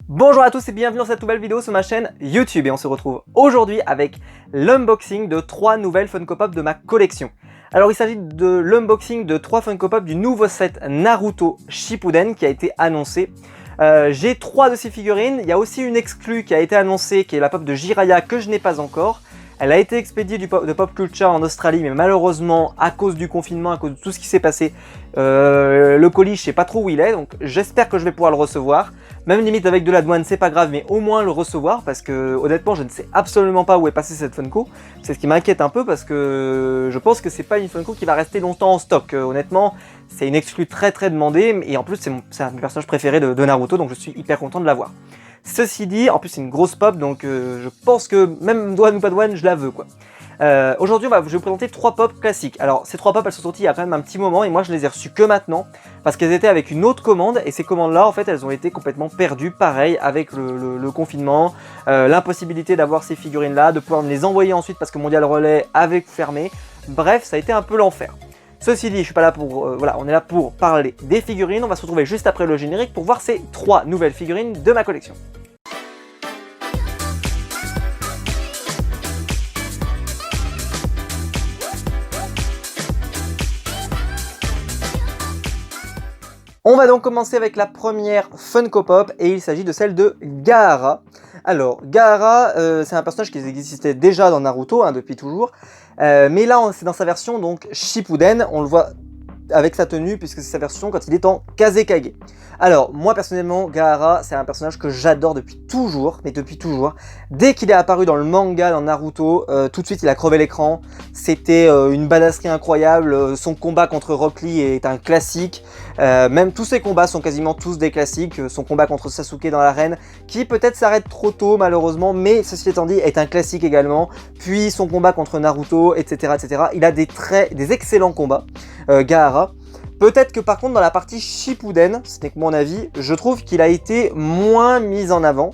Bonjour à tous et bienvenue dans cette nouvelle vidéo sur ma chaîne YouTube et on se retrouve aujourd'hui avec l'unboxing de 3 nouvelles Funko Pop de ma collection. Alors il s'agit de l'unboxing de 3 Funko Pop du nouveau set Naruto Shippuden qui a été annoncé. J'ai 3 de ces figurines, il y a aussi une exclue qui a été annoncée qui est la pop de Jiraiya que je n'ai pas encore. Elle a été expédiée de Pop Culture en Australie, mais malheureusement, à cause du confinement, à cause de tout ce qui s'est passé, le colis, je sais pas trop où il est, donc j'espère que je vais pouvoir le recevoir. Même limite avec de la douane, c'est pas grave, mais au moins le recevoir, parce que honnêtement, je ne sais absolument pas où est passée cette Funko. C'est ce qui m'inquiète un peu, parce que je pense que c'est pas une Funko qui va rester longtemps en stock. Honnêtement, c'est une exclue très très demandée, et en plus, c'est un de mes personnages préférés de Naruto, donc je suis hyper content de l'avoir. Ceci dit, en plus c'est une grosse pop, donc je pense que même douane ou pas douane, je la veux quoi. Aujourd'hui, je vais vous présenter 3 pop classiques. Alors ces 3 pop, elles sont sorties il y a quand même un petit moment et moi je les ai reçues que maintenant parce qu'elles étaient avec une autre commande et ces commandes-là, en fait, elles ont été complètement perdues. Pareil avec le confinement, l'impossibilité d'avoir ces figurines-là, de pouvoir me les envoyer ensuite parce que Mondial Relais avait fermé. Bref, ça a été un peu l'enfer. Ceci dit, je suis pas là pour... voilà, on est là pour parler des figurines. On va se retrouver juste après le générique pour voir ces 3 nouvelles figurines de ma collection. On va donc commencer avec la première Funko Pop et il s'agit de celle de Gaara. Alors, Gaara, c'est un personnage qui existait déjà dans Naruto depuis toujours, mais là c'est dans sa version donc Shippuden, on le voit avec sa tenue puisque c'est sa version quand il est en Kazekage. Alors moi personnellement Gaara c'est un personnage que j'adore depuis toujours, mais depuis toujours. Dès qu'il est apparu dans le manga dans Naruto, tout de suite il a crevé l'écran. C'était une badasserie incroyable, son combat contre Rock Lee est un classique. Même tous ses combats sont quasiment tous des classiques. Son combat contre Sasuke dans l'arène, qui peut-être s'arrête trop tôt malheureusement, mais ceci étant dit est un classique également. Puis son combat contre Naruto, etc. etc. Il a des excellents combats, Gaara. Peut-être que par contre dans la partie Shippuden, ce n'est que mon avis, je trouve qu'il a été moins mis en avant.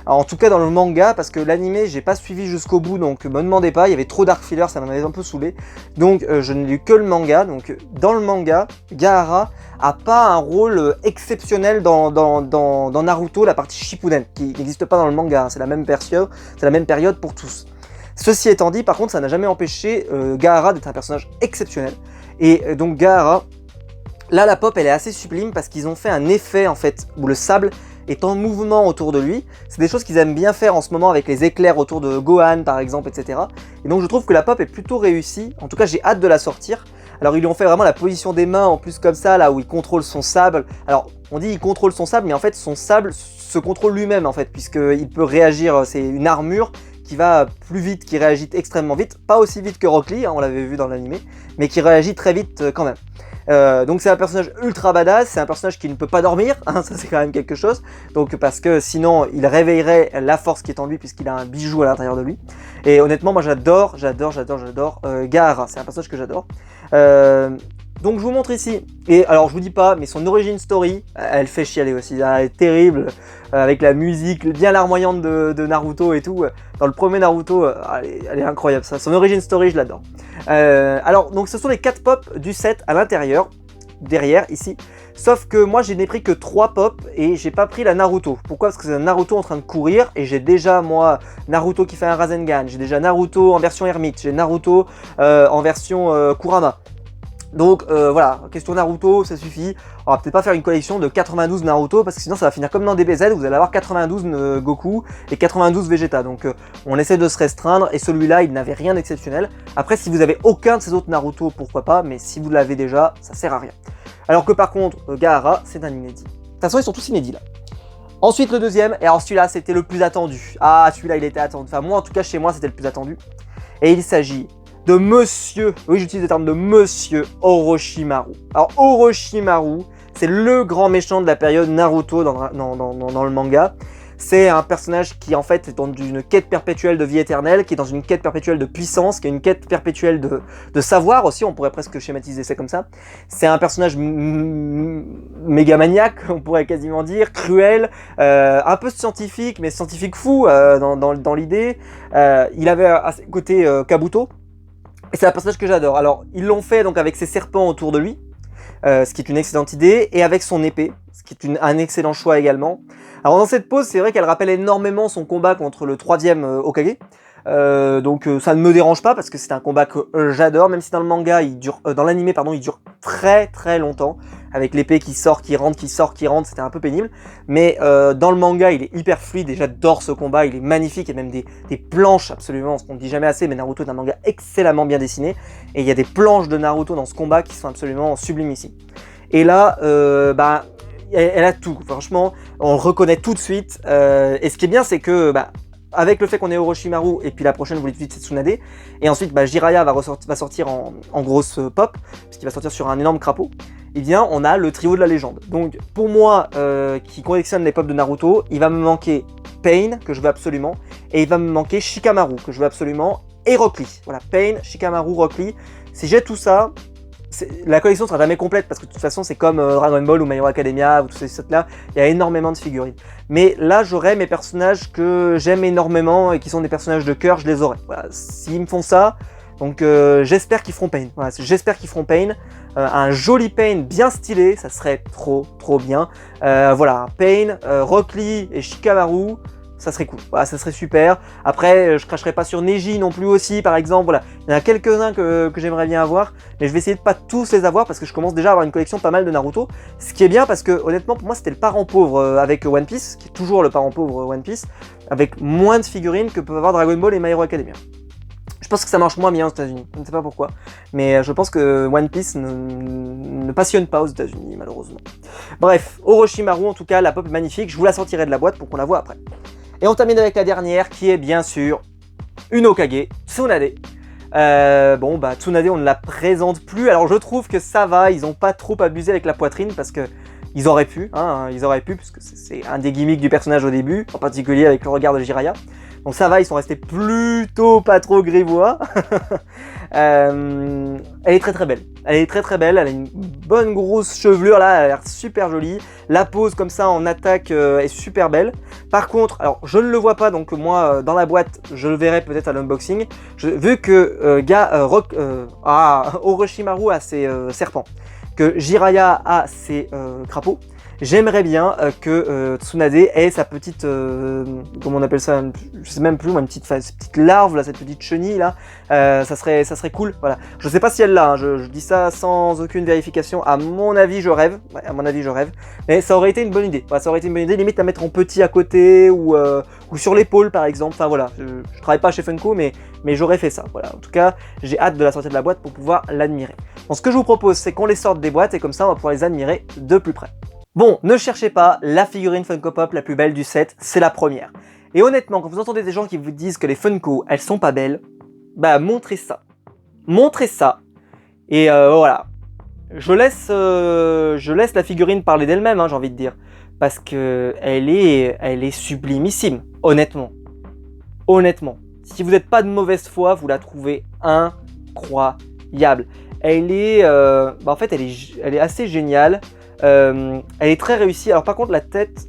Alors, en tout cas dans le manga, parce que l'anime j'ai pas suivi jusqu'au bout, donc me demandez pas, il y avait trop d'arc filler, ça m'en avait un peu saoulé. Donc je n'ai lu que le manga, donc dans le manga, Gaara a pas un rôle exceptionnel dans Naruto, la partie Shippuden, qui n'existe pas dans le manga, hein, c'est la même période pour tous. Ceci étant dit, par contre, ça n'a jamais empêché Gaara d'être un personnage exceptionnel. Et donc Gaara, là la pop elle est assez sublime parce qu'ils ont fait un effet en fait où le sable est en mouvement autour de lui. C'est des choses qu'ils aiment bien faire en ce moment avec les éclairs autour de Gohan par exemple, etc. Et donc je trouve que la pop est plutôt réussie. En tout cas j'ai hâte de la sortir. Alors ils lui ont fait vraiment la position des mains en plus comme ça, là où il contrôle son sable. Alors on dit il contrôle son sable, mais en fait son sable se contrôle lui-même en fait, puisqu'il peut réagir, c'est une armure qui va plus vite, qui réagit extrêmement vite. Pas aussi vite que Rock Lee, hein, on l'avait vu dans l'anime, mais qui réagit très vite quand même. Donc c'est un personnage ultra badass, c'est un personnage qui ne peut pas dormir, hein, ça c'est quand même quelque chose, donc parce que sinon il réveillerait la force qui est en lui puisqu'il a un bijou à l'intérieur de lui. Et honnêtement moi j'adore Gaara, c'est un personnage que j'adore. Donc je vous montre ici, et alors je vous dis pas, mais son origin story, elle fait chialer aussi, elle est terrible, avec la musique bien larmoyante de Naruto et tout. Dans le premier Naruto, elle est incroyable ça, son origin story je l'adore. Alors donc ce sont les 4 pop du set à l'intérieur, derrière ici, sauf que moi je n'ai pris que 3 pop et j'ai pas pris la Naruto. Pourquoi? Parce que c'est un Naruto en train de courir et j'ai déjà moi Naruto qui fait un Rasengan, j'ai déjà Naruto en version ermite, j'ai Naruto en version Kurama. Donc voilà, question Naruto, ça suffit. On va peut-être pas faire une collection de 92 Naruto parce que sinon ça va finir comme dans DBZ, vous allez avoir 92 Goku et 92 Vegeta. Donc on essaie de se restreindre et celui-là il n'avait rien d'exceptionnel. Après si vous avez aucun de ces autres Naruto, pourquoi pas, mais si vous l'avez déjà, ça sert à rien. Alors que par contre, Gaara, c'est un inédit. De toute façon ils sont tous inédits là. Ensuite le deuxième, et alors celui-là c'était le plus attendu. Ah celui-là il était attendu, enfin moi en tout cas chez moi c'était le plus attendu. Et il s'agit de monsieur, oui j'utilise le terme de monsieur Orochimaru. Alors Orochimaru, c'est le grand méchant de la période Naruto dans le manga. C'est un personnage qui en fait est dans une quête perpétuelle de vie éternelle, qui est dans une quête perpétuelle de puissance, qui est une quête perpétuelle de savoir aussi, on pourrait presque schématiser ça comme ça. C'est un personnage méga maniaque, on pourrait quasiment dire, cruel, un peu scientifique, mais scientifique fou dans l'idée. Il avait à ses côtés Kabuto, et c'est un personnage que j'adore. Alors ils l'ont fait donc avec ses serpents autour de lui, ce qui est une excellente idée, et avec son épée, ce qui est un excellent choix également. Alors dans cette pose, c'est vrai qu'elle rappelle énormément son combat contre le 3e Hokage, donc ça ne me dérange pas parce que c'est un combat que j'adore, même si dans le manga, dans l'anime pardon, il dure très très longtemps, avec l'épée qui sort, qui rentre, qui sort, qui rentre, c'était un peu pénible, mais dans le manga, il est hyper fluide et j'adore ce combat, il est magnifique, il y a même des planches absolument, ce qu'on ne dit jamais assez, mais Naruto est un manga excellemment bien dessiné, et il y a des planches de Naruto dans ce combat qui sont absolument sublimes ici. Et là, elle a tout, franchement, on le reconnaît tout de suite, et ce qui est bien, c'est que, avec le fait qu'on ait Orochimaru, et puis la prochaine, vous l'avez dit, c'est Tsunade, et ensuite Jiraiya va sortir en grosse pop, puisqu'il va sortir sur un énorme crapaud, et bien on a le trio de la légende. Donc pour moi, qui collectionne les pop de Naruto, il va me manquer Pain, que je veux absolument, et il va me manquer Shikamaru, que je veux absolument, et Rock Lee. Voilà, Pain, Shikamaru, Rock Lee. Si j'ai tout ça, la collection sera jamais complète parce que de toute façon c'est comme Dragon Ball ou My Hero Academia ou tous ces sites là, il y a énormément de figurines. Mais là j'aurai mes personnages que j'aime énormément et qui sont des personnages de cœur, je les aurai. Voilà, s'ils me font ça, donc j'espère qu'ils feront Pain. Voilà, j'espère qu'ils feront Pain. Un joli Pain bien stylé, ça serait trop bien. Voilà, Pain, Rock Lee et Shikamaru. Ça serait cool, voilà, ça serait super. Après, je cracherai pas sur Neji non plus aussi, par exemple. Voilà, il y en a quelques-uns que j'aimerais bien avoir, mais je vais essayer de pas tous les avoir parce que je commence déjà à avoir une collection pas mal de Naruto. Ce qui est bien parce que honnêtement, pour moi, c'était le parent pauvre avec One Piece, qui est toujours le parent pauvre One Piece, avec moins de figurines que peuvent avoir Dragon Ball et My Hero Academia. Je pense que ça marche moins bien aux États-Unis, je ne sais pas pourquoi, mais je pense que One Piece ne passionne pas aux États-Unis malheureusement. Bref, Orochimaru en tout cas, la pop est magnifique, je vous la sortirai de la boîte pour qu'on la voit après. Et on termine avec la dernière qui est bien sûr une Hokage, Tsunade. Tsunade on ne la présente plus, alors je trouve que ça va, ils n'ont pas trop abusé avec la poitrine parce que ils auraient pu, puisque c'est un des gimmicks du personnage au début, en particulier avec le regard de Jiraiya. Donc ça va, ils sont restés plutôt pas trop grivois. Elle est très belle. Elle est très belle, elle a une bonne grosse chevelure là, elle a l'air super jolie. La pose comme ça en attaque est super belle. Par contre, alors je ne le vois pas, donc moi dans la boîte, je le verrai peut-être à l'unboxing. Vu que Orochimaru a ses serpents, que Jiraiya a ses crapauds, j'aimerais bien que Tsunade ait sa petite, comment on appelle ça, je sais même plus, une petite larve là, cette petite chenille là, ça serait cool, voilà. Je sais pas si elle l'a, hein, je dis ça sans aucune vérification, à mon avis je rêve, mais ça aurait été une bonne idée, voilà, ça aurait été une bonne idée, limite à mettre en petit à côté ou sur l'épaule par exemple, enfin voilà, je travaille pas chez Funko mais j'aurais fait ça, voilà. En tout cas, j'ai hâte de la sortir de la boîte pour pouvoir l'admirer. Donc ce que je vous propose, c'est qu'on les sorte des boîtes et comme ça on va pouvoir les admirer de plus près. Bon, ne cherchez pas, la figurine Funko Pop la plus belle du set, c'est la première. Et honnêtement, quand vous entendez des gens qui vous disent que les Funko, elles sont pas belles, montrez ça. Montrez ça. Et voilà. Je laisse la figurine parler d'elle-même, j'ai envie de dire. Parce que elle est sublimissime, honnêtement. Honnêtement. Si vous n'êtes pas de mauvaise foi, vous la trouvez incroyable. Elle est, en fait, elle est assez géniale. Elle est très réussie. Alors par contre la tête,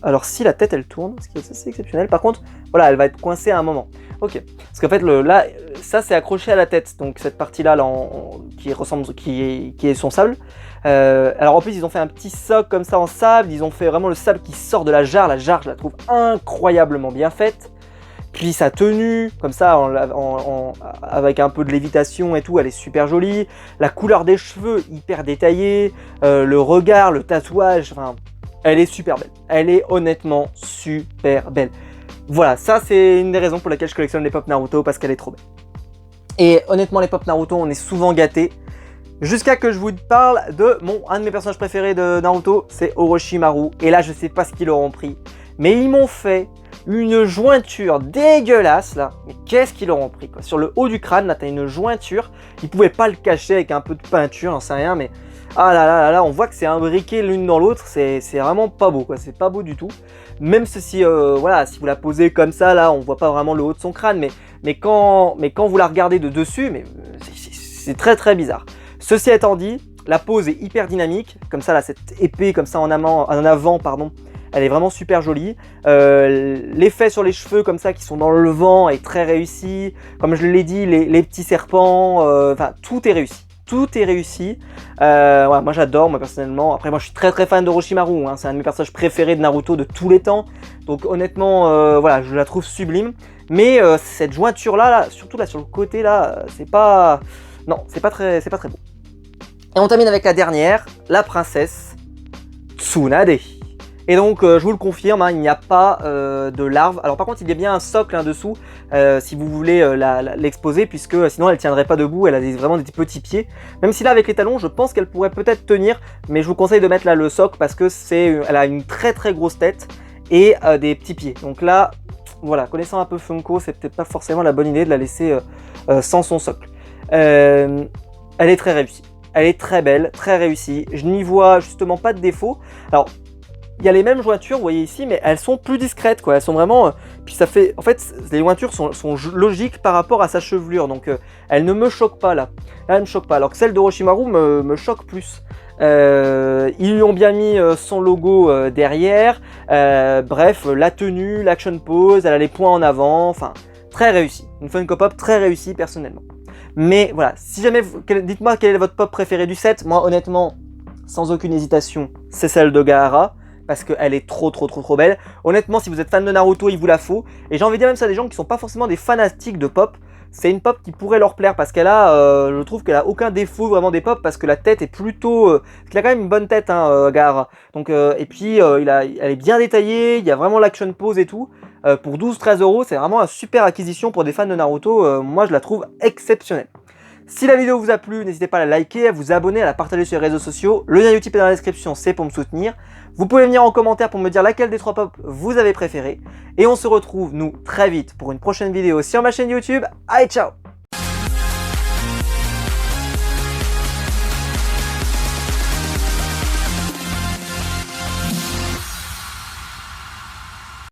alors si la tête elle tourne, ce qui est assez exceptionnel. Par contre, voilà, elle va être coincée à un moment. Ok. Parce qu'en fait là, ça c'est accroché à la tête. Donc cette partie là, qui est son sable. Alors en plus ils ont fait un petit socle comme ça en sable. Ils ont fait vraiment le sable qui sort de la jarre. La jarre, je la trouve incroyablement bien faite. Puis sa tenue, comme ça, avec un peu de lévitation et tout, elle est super jolie. La couleur des cheveux, hyper détaillée. Le regard, le tatouage, enfin, elle est super belle. Elle est honnêtement super belle. Voilà, ça c'est une des raisons pour lesquelles je collectionne les pop Naruto, parce qu'elle est trop belle. Et honnêtement, les pop Naruto, on est souvent gâtés. Jusqu'à que je vous parle de un de mes personnages préférés de Naruto, c'est Orochimaru. Et là, je sais pas ce qu'ils leur ont pris, mais ils m'ont fait une jointure dégueulasse là, mais qu'est-ce qu'ils leur ont pris quoi. Sur le haut du crâne là, t'as une jointure, ils pouvaient pas le cacher avec un peu de peinture, j'en sais rien, mais ah là, on voit que c'est imbriqué l'une dans l'autre, c'est vraiment pas beau quoi, c'est pas beau du tout. Même si voilà, si vous la posez comme ça là, on voit pas vraiment le haut de son crâne, mais quand vous la regardez de dessus, c'est très bizarre. Ceci étant dit, la pose est hyper dynamique, comme ça là, cette épée comme ça en avant, pardon. Elle est vraiment super jolie. L'effet sur les cheveux comme ça qui sont dans le vent est très réussi. Comme je l'ai dit, les petits serpents, enfin tout est réussi. tout est réussi. Ouais, moi j'adore, moi personnellement. Après moi je suis très fan d'Orochimaru, hein. C'est un de mes personnages préférés de Naruto de tous les temps. Donc honnêtement, voilà, je la trouve sublime. Mais cette jointure là, surtout là sur le côté là, c'est pas... Non, c'est pas très beau. Et on termine avec la dernière, la princesse Tsunade. Et donc, je vous le confirme, hein, il n'y a pas de larve. Alors par contre, il y a bien un socle en dessous, si vous voulez l'exposer, puisque sinon elle ne tiendrait pas debout, elle a vraiment des petits pieds. Même si là, avec les talons, je pense qu'elle pourrait peut-être tenir, mais je vous conseille de mettre là le socle, parce que elle a une très grosse tête et des petits pieds. Donc là, voilà, connaissant un peu Funko, c'est peut-être pas forcément la bonne idée de la laisser sans son socle. Elle est très réussie. Elle est très belle, très réussie. Je n'y vois justement pas de défaut. Alors, il y a les mêmes jointures, vous voyez ici, mais elles sont plus discrètes, quoi. Elles sont vraiment... puis ça fait... En fait, les jointures sont logiques par rapport à sa chevelure, donc elles ne me choquent pas, là. Là, elles ne me choquent pas, alors que celle d'Orochimaru me choque plus. Ils lui ont bien mis son logo derrière. Bref, la tenue, l'action pose, elle a les points en avant, enfin, très réussi. Une Funko Pop très réussie, personnellement. Mais voilà, si jamais... Dites-moi quel est votre pop préféré du set. Moi, honnêtement, sans aucune hésitation, c'est celle de Gaara, parce qu'elle est trop belle. Honnêtement, si vous êtes fan de Naruto, il vous la faut. Et j'ai envie de dire même ça à des gens qui sont pas forcément des fanatiques de pop. C'est une pop qui pourrait leur plaire parce qu'elle a, je trouve qu'elle a aucun défaut vraiment des pop parce que la tête est plutôt... parce qu'il a quand même une bonne tête, hein, Gaara. Donc, et puis, elle est bien détaillée, il y a vraiment l'action pose et tout. Pour 12-13 €, c'est vraiment une super acquisition pour des fans de Naruto. Moi, je la trouve exceptionnelle. Si la vidéo vous a plu, n'hésitez pas à la liker, à vous abonner, à la partager sur les réseaux sociaux. Le lien YouTube est dans la description, c'est pour me soutenir. Vous pouvez venir en commentaire pour me dire laquelle des 3 pop vous avez préféré. Et on se retrouve, nous, très vite pour une prochaine vidéo sur ma chaîne YouTube. Allez, ciao!